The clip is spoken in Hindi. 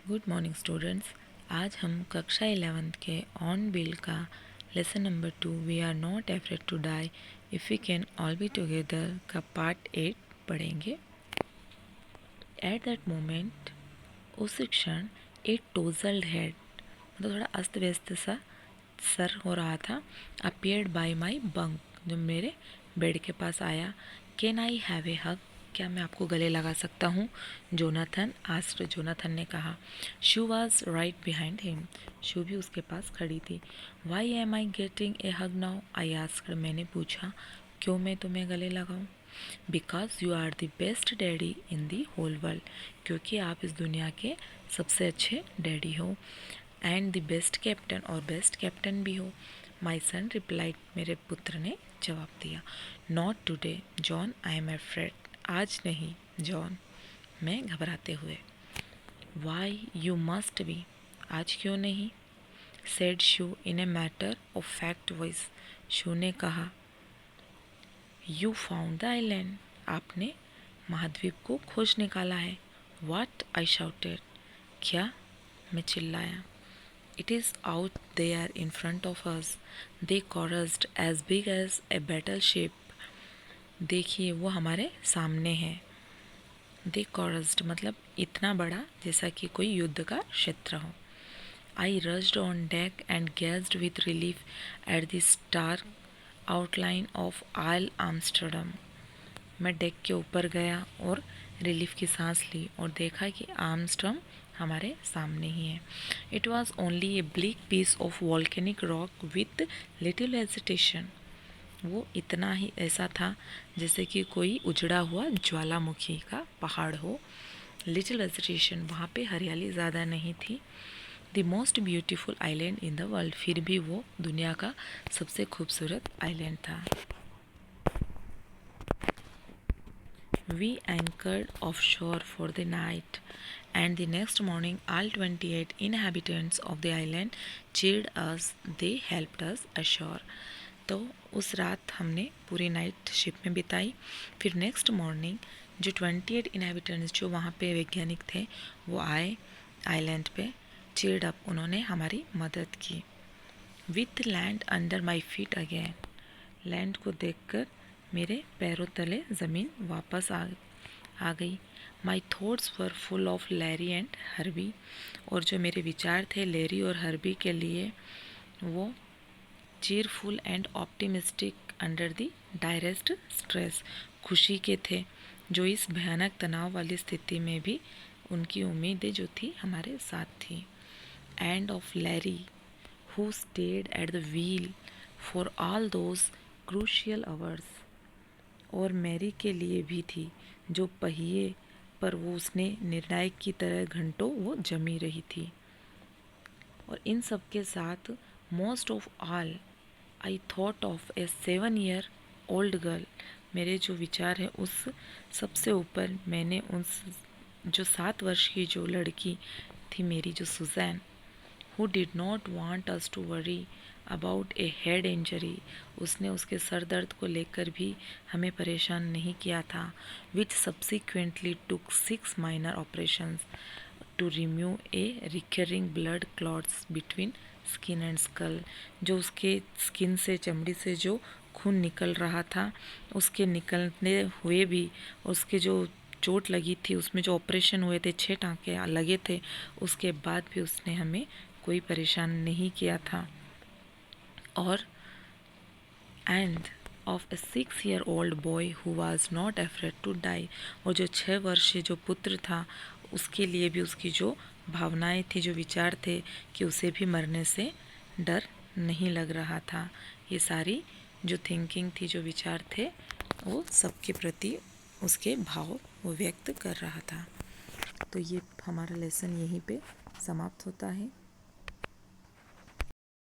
Good morning students. आज हम कक्षा 11th के ऑन बिल का lesson number 2 we are not afraid to die if we can all be together का पार्ट 8 पढ़ेंगे। एट दैट मोमेंट, उस क्षण, एक टोजल्ड हेड, मतलब थोड़ा अस्त व्यस्त सा सर हो रहा था, अपीयर्ड बाई माई बंक, जो मेरे बेड के पास आया। कैन आई हैव ए हग, क्या मैं आपको गले लगा सकता हूँ? जोनाथन आस्क्ड, जोनाथन ने कहा। Sue was right behind him, Sue भी उसके पास खड़ी थी। Why am I getting a hug now, I asked, मैंने पूछा, क्यों मैं तुम्हें गले लगाऊं? Because you are the best daddy in the whole world, क्योंकि आप इस दुनिया के सबसे अच्छे डैडी हो। एंड द बेस्ट कैप्टन, और बेस्ट कैप्टन भी हो। माई सन रिप्लाइड, मेरे पुत्र ने जवाब दिया। Not today John, I am afraid, आज नहीं जॉन, मैं घबराते हुए। वाई यू मस्ट बी, आज क्यों नहीं? Said Shu in a matter of fact voice, Shu ने कहा। यू फाउंड द आइलैंड, आपने महाद्वीप को खोज निकाला है। व्हाट, आई शाउटेड, क्या, मैं चिल्लाया। It is out there in front of us, they chorused, as big as a battleship. देखिए वो हमारे सामने है। They chorused मतलब इतना बड़ा जैसा कि कोई युद्ध का क्षेत्र हो। I rushed on deck and gazed with relief at the stark outline of Isle Amsterdam. मैं डेक के ऊपर गया और रिलीफ की सांस ली और देखा कि आर्मस्ट्रम हमारे सामने ही है। It was only a bleak piece of volcanic rock with little hesitation, वो इतना ही ऐसा था जैसे कि कोई उजड़ा हुआ ज्वालामुखी का पहाड़ हो। लिटिल हेजिटेशन, वहाँ पे हरियाली ज़्यादा नहीं थी। The most beautiful island in the world, फिर भी वो दुनिया का सबसे खूबसूरत आइलैंड था। We anchored offshore for the night, and the next morning all 28 inhabitants of the island cheered us. They helped us ashore. तो उस रात हमने पूरी नाइट शिप में बिताई। फिर नेक्स्ट मॉर्निंग जो 28 इनहेबिटेंट्स जो वहाँ पे वैज्ञानिक थे वो आए आइलैंड पे। चीर्ड अप, उन्होंने हमारी मदद की। With land under my feet again, land को देखकर मेरे पैरों तले ज़मीन वापस आ गई। My thoughts were full of Larry and Herbie, और जो मेरे विचार थे लैरी और हर्बी के लिए वो cheerful and optimistic under the direst stress, खुशी के थे, जो इस भयानक तनाव वाली स्थिति में भी उनकी उम्मीदें जो थी हमारे साथ थी। End of Larry who stayed at the wheel for all those crucial hours, और मैरी के लिए भी थी, जो पहिए पर वो उसने निर्णायक की तरह घंटों वो जमी रही थी। और इन सब के साथ most of all I thought of A 7 year old girl, मेरे जो विचार हैं उस सबसे ऊपर मैंने उस जो 7 वर्ष की जो लड़की थी मेरी, जो Suzanne, who did not want us to worry about a head injury, उसने उसके सर दर्द को लेकर भी हमें परेशान नहीं किया था। which subsequently took 6 minor operations to remove a recurring blood clots between skin and skull, जो उसके स्किन से, चमड़ी से जो खून निकल रहा था उसके निकलने हुए भी, उसके जो चोट लगी थी उसमें जो ऑपरेशन हुए थे, 6 टाँके लगे थे, उसके बाद भी उसने हमें कोई परेशान नहीं किया था। और and of a 6-year-old boy who was not afraid to die, और जो 6 वर्षीय जो पुत्र था उसके लिए भी उसकी जो भावनाएं थी, जो विचार थे कि उसे भी मरने से डर नहीं लग रहा था। ये सारी जो थिंकिंग थी, जो विचार थे, वो सबके प्रति उसके भाव वो व्यक्त कर रहा था। तो ये हमारा लेसन यहीं पे समाप्त होता है।